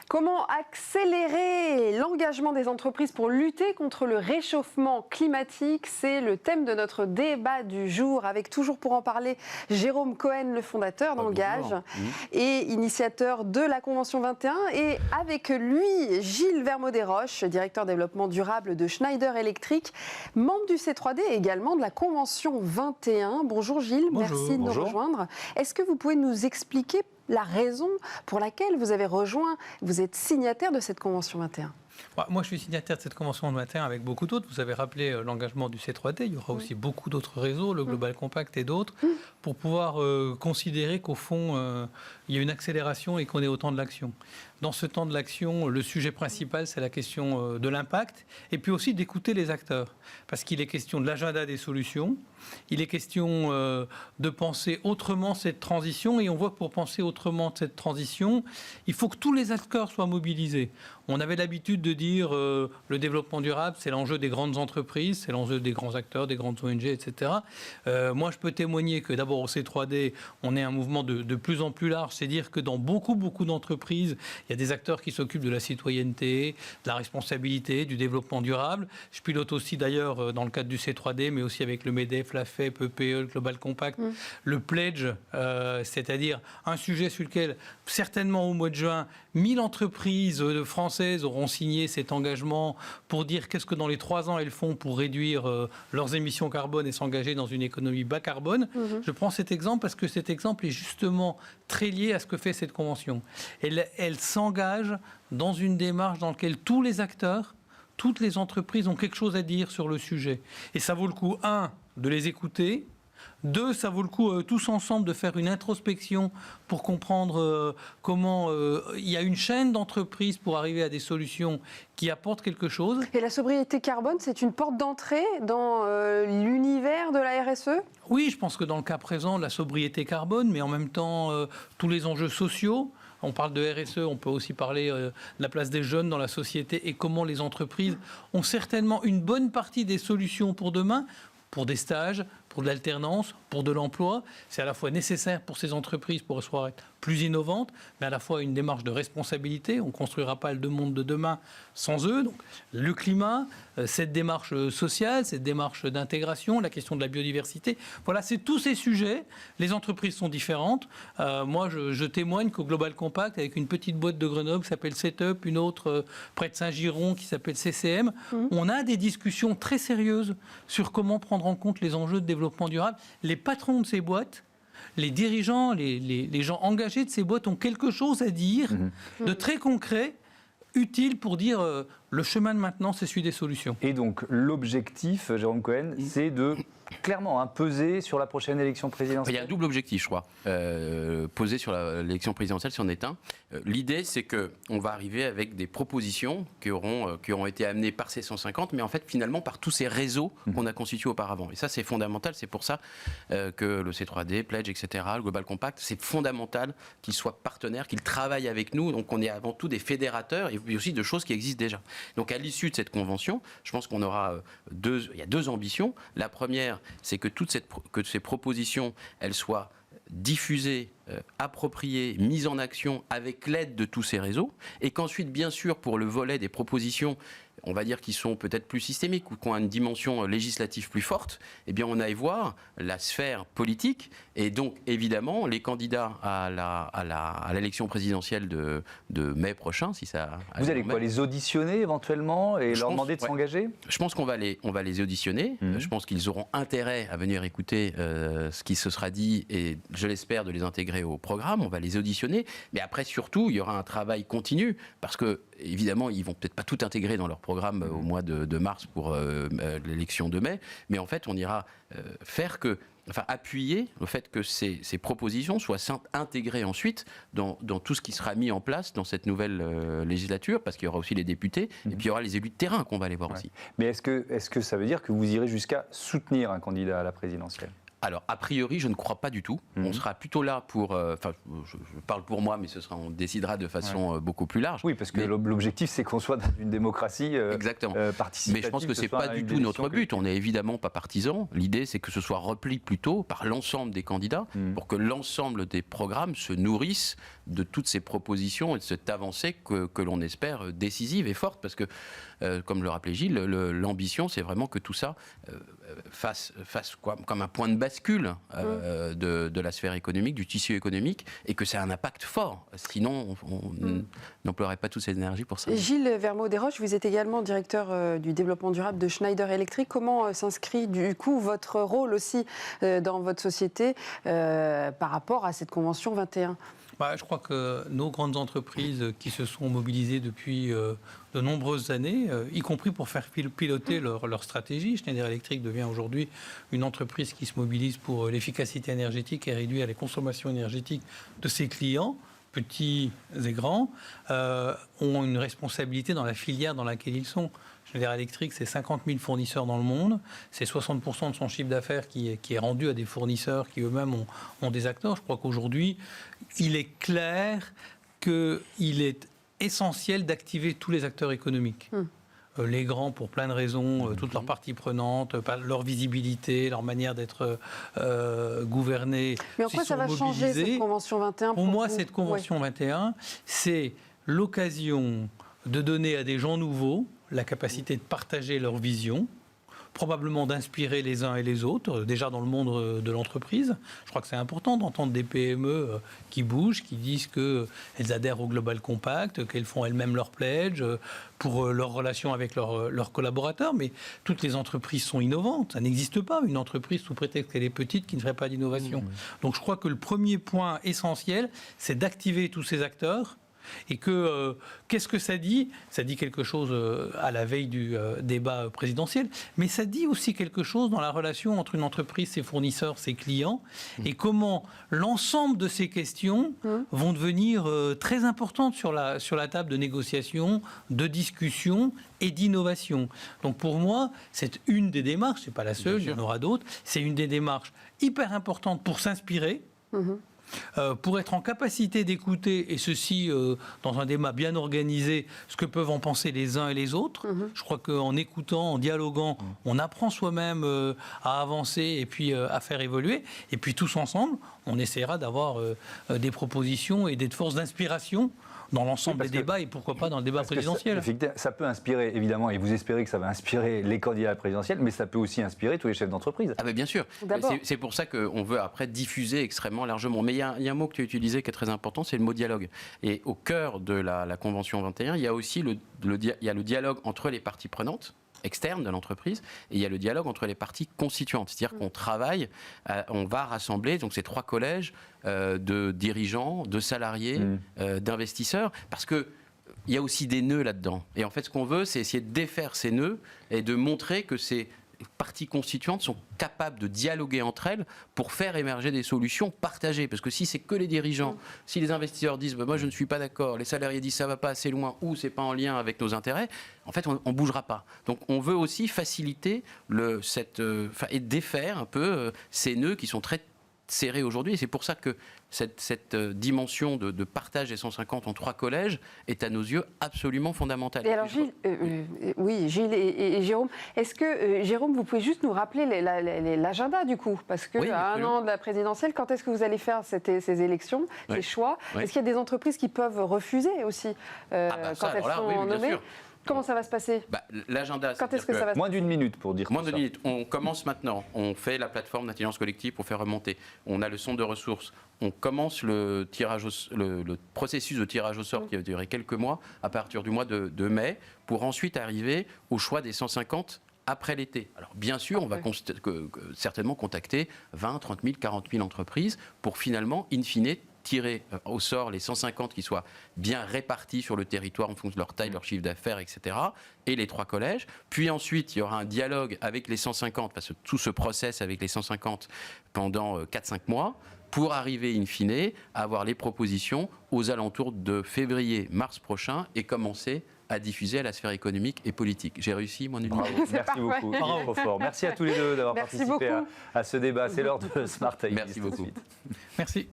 Comment accélérer l'engagement des entreprises pour lutter contre le réchauffement climatique? C'est le thème de notre débat du jour, avec toujours pour en parler Jérôme Cohen, le fondateur d'Engage et initiateur de la Convention 21, et avec lui Gilles Vermaudet-Roche, directeur développement durable de Schneider Electric, membre du C3D et également de la Convention 21. Bonjour Gilles, merci de nous rejoindre. Est-ce que vous pouvez nous expliquer la raison pour laquelle vous avez rejoint, vous êtes signataire de cette Convention 21? Moi, je suis signataire de cette Convention 21 avec beaucoup d'autres. Vous avez rappelé l'engagement du C3D. Il y aura aussi beaucoup d'autres réseaux, le Global Compact et d'autres, pour pouvoir considérer qu'au fond, il y a une accélération et qu'on est au temps de l'action. Dans ce temps de l'action, le sujet principal, c'est la question de l'impact et puis aussi d'écouter les acteurs. Parce qu'il est question de l'agenda des solutions, il est question de penser autrement cette transition, et on voit que pour penser autrement cette transition, il faut que tous les acteurs soient mobilisés. On avait l'habitude de dire le développement durable, c'est l'enjeu des grandes entreprises, c'est l'enjeu des grands acteurs, des grandes ONG, etc. Moi, je peux témoigner que d'abord au C3D, on est un mouvement de plus en plus large. C'est dire que dans beaucoup d'entreprises, il y a des acteurs qui s'occupent de la citoyenneté, de la responsabilité, du développement durable. Je pilote aussi d'ailleurs dans le cadre du C3D, mais aussi avec le MEDEF, la FEP, EPE, le Global Compact, le Pledge, c'est-à-dire un sujet sur lequel, certainement au mois de juin, 1000 entreprises françaises auront signé cet engagement pour dire qu'est-ce que dans les 3 ans elles font pour réduire leurs émissions carbone et s'engager dans une économie bas carbone. Je prends cet exemple parce que cet exemple est justement très lié à ce que fait cette convention. Elle s'engage dans une démarche dans laquelle tous les acteurs, toutes les entreprises ont quelque chose à dire sur le sujet. Et ça vaut le coup, 1, de les écouter. 2, ça vaut le coup tous ensemble de faire une introspection pour comprendre comment il y a une chaîne d'entreprises pour arriver à des solutions qui apportent quelque chose. Et la sobriété carbone, c'est une porte d'entrée dans l'univers de la RSE ? Oui, je pense que dans le cas présent, la sobriété carbone, mais en même temps tous les enjeux sociaux. On parle de RSE, on peut aussi parler de la place des jeunes dans la société et comment les entreprises ont certainement une bonne partie des solutions pour demain, pour des stages, pour de l'alternance, pour de l'emploi. C'est à la fois nécessaire pour ces entreprises pour pouvoir être plus innovantes, mais à la fois une démarche de responsabilité. On ne construira pas le monde de demain sans eux. Donc, le climat, cette démarche sociale, cette démarche d'intégration, la question de la biodiversité. Voilà, c'est tous ces sujets. Les entreprises sont différentes. Moi, je témoigne qu'au Global Compact, avec une petite boîte de Grenoble qui s'appelle Setup, une autre près de Saint-Giron qui s'appelle CCM, on a des discussions très sérieuses sur comment prendre en compte les enjeux de développement durable. Les patrons de ces boîtes, les dirigeants, les gens engagés de ces boîtes ont quelque chose à dire de très concret, utile pour dire le chemin de maintenant, c'est celui des solutions. Et donc l'objectif, Jérôme Cohen, c'est de clairement peser sur la prochaine élection présidentielle. Il y a un double objectif, je crois. Poser sur l'élection présidentielle, si on est un. L'idée, c'est qu'on va arriver avec des propositions qui auront été amenées par ces 150, mais en fait, finalement, par tous ces réseaux qu'on a constitués auparavant. Et ça, c'est fondamental. C'est pour ça que le C3D, Pledge, etc., le Global Compact, c'est fondamental qu'ils soient partenaires, qu'ils travaillent avec nous. Donc, on est avant tout des fédérateurs et puis aussi de choses qui existent déjà. Donc, à l'issue de cette convention, je pense qu'on aura il y a 2 ambitions. La première, c'est que que ces propositions, elles soient diffusées, appropriées, mises en action avec l'aide de tous ces réseaux, et qu'ensuite, bien sûr, pour le volet des propositions, on va dire qui sont peut-être plus systémiques ou qui ont une dimension législative plus forte, eh bien on aille voir la sphère politique et donc évidemment les candidats à l'élection présidentielle de mai prochain, si ça. Vous allez quoi, les auditionner éventuellement et leur demander de s'engager ? Je pense qu'on va les auditionner. Je pense qu'ils auront intérêt à venir écouter ce qui se sera dit et je l'espère de les intégrer au programme. On va les auditionner, mais après surtout il y aura un travail continu parce que évidemment ils vont peut-être pas tout intégrer dans leur programme au mois de mars pour l'élection de mai, mais en fait on ira appuyer le fait que ces propositions soient intégrées ensuite dans tout ce qui sera mis en place dans cette nouvelle législature, parce qu'il y aura aussi les députés, et puis il y aura les élus de terrain qu'on va aller voir aussi. Mais est-ce que ça veut dire que vous irez jusqu'à soutenir un candidat à la présidentielle ? Alors, a priori, je ne crois pas du tout. On sera plutôt là pour... Enfin, je parle pour moi, mais on décidera de façon beaucoup plus large. Oui, parce que l'objectif, c'est qu'on soit dans une démocratie participative. Mais je pense que ce n'est pas du tout notre but. On n'est évidemment pas partisans. L'idée, c'est que ce soit repli plutôt par l'ensemble des candidats pour que l'ensemble des programmes se nourrissent de toutes ces propositions et de cette avancée que l'on espère décisive et forte. Parce que, comme le rappelait Gilles, l'ambition, c'est vraiment que tout ça fasse comme un point de bascule de la sphère économique, du tissu économique, et que ça a un impact fort. Sinon, on n'emploierait pas toute cette énergie pour ça. Gilles Vermeau-Desroches, vous êtes également directeur du développement durable de Schneider Electric. Comment s'inscrit du coup votre rôle aussi dans votre société par rapport à cette Convention 21 ? Je crois que nos grandes entreprises qui se sont mobilisées depuis de nombreuses années, y compris pour faire piloter leur stratégie. Schneider Electric devient aujourd'hui une entreprise qui se mobilise pour l'efficacité énergétique et réduire les consommations énergétiques de ses clients, petits et grands, ont une responsabilité dans la filière dans laquelle ils sont. Schneider Electric, c'est 50 000 fournisseurs dans le monde. C'est 60% de son chiffre d'affaires qui est rendu à des fournisseurs qui eux-mêmes ont des acteurs. Je crois qu'aujourd'hui, il est clair qu'il est essentiel d'activer tous les acteurs économiques. Les grands pour plein de raisons, toutes leurs parties prenantes, leur visibilité, leur manière d'être gouvernés. Mais en quoi ça va changer cette Convention 21 pour moi, cette Convention 21, c'est l'occasion de donner à des gens nouveaux la capacité de partager leur vision, probablement d'inspirer les uns et les autres, déjà dans le monde de l'entreprise. Je crois que c'est important d'entendre des PME qui bougent, qui disent qu'elles adhèrent au Global Compact, qu'elles font elles-mêmes leur pledge pour leur relation avec leurs collaborateurs. Mais toutes les entreprises sont innovantes. Ça n'existe pas, une entreprise sous prétexte qu'elle est petite qui ne ferait pas d'innovation. Donc je crois que le premier point essentiel, c'est d'activer tous ces acteurs. Et qu'est-ce que ça dit ? Ça dit quelque chose à la veille du débat présidentiel, mais ça dit aussi quelque chose dans la relation entre une entreprise, ses fournisseurs, ses clients, et comment l'ensemble de ces questions vont devenir très importantes sur la table de négociation, de discussion et d'innovation. Donc pour moi, c'est une des démarches, c'est pas la seule, il y en aura d'autres, c'est une des démarches hyper importantes pour s'inspirer, pour être en capacité d'écouter, et ceci dans un débat bien organisé, ce que peuvent en penser les uns et les autres. Je crois qu'en écoutant, en dialoguant, on apprend soi-même à avancer et puis à faire évoluer. Et puis tous ensemble, on essaiera d'avoir des propositions et des forces d'inspiration dans l'ensemble des débats, et pourquoi pas dans le débat présidentiel. Ça peut inspirer, évidemment, et vous espérez que ça va inspirer les candidats à la présidentielle, mais ça peut aussi inspirer tous les chefs d'entreprise. Ah ben bien sûr. C'est pour ça qu'on veut après diffuser extrêmement largement. Mais il y a un mot que tu as utilisé qui est très important, c'est le mot dialogue. Et au cœur de la Convention 21, il y a aussi le dialogue entre les parties prenantes externe de l'entreprise, et il y a le dialogue entre les parties constituantes. C'est-à-dire qu'on travaille, on va rassembler donc ces trois collèges de dirigeants, de salariés, d'investisseurs, parce que il y a aussi des nœuds là-dedans. Et en fait, ce qu'on veut, c'est essayer de défaire ces nœuds et de montrer que ces parties constituantes sont capables de dialoguer entre elles pour faire émerger des solutions partagées. Parce que si c'est que les dirigeants, si les investisseurs disent moi je ne suis pas d'accord, les salariés disent ça va pas assez loin ou c'est pas en lien avec nos intérêts, en fait on bougera pas. Donc on veut aussi faciliter et défaire un peu ces nœuds qui sont très serrés aujourd'hui. Et c'est pour ça que cette dimension de partage des 150 en trois collèges est à nos yeux absolument fondamentale. Et alors Gilles, Gilles et Jérôme, est-ce que Jérôme, vous pouvez juste nous rappeler l'agenda du coup, parce que à un an de la présidentielle, quand est-ce que vous allez faire ces élections, ces choix? Est-ce qu'il y a des entreprises qui peuvent refuser aussi quand elles sont nommées? Comment ça va se passer? L'agenda, quand est-ce que ça va se passer? Moins d'une minute pour dire Moins d'une minute. On commence maintenant. On fait la plateforme d'intelligence collective pour faire remonter. On a le centre de ressources. On commence le processus de tirage au sort qui va durer quelques mois à partir du mois de mai pour ensuite arriver au choix des 150 après l'été. Alors bien sûr, on va certainement contacter 20, 30 000, 40 000 entreprises pour finalement, in fine, tirer au sort les 150 qui soient bien répartis sur le territoire en fonction de leur taille, leur chiffre d'affaires, etc. et les trois collèges. Puis ensuite, il y aura un dialogue avec les 150, parce que tout ce process avec les 150 pendant 4-5 mois. pour arriver in fine à avoir les propositions aux alentours de février-mars prochain et commencer à diffuser à la sphère économique et politique. J'ai réussi, mon numéro. Bravo, merci beaucoup. Il est trop fort. Merci à tous les deux d'avoir Merci participé beaucoup. à ce débat. C'est l'heure de Smart Time. Merci beaucoup. Merci.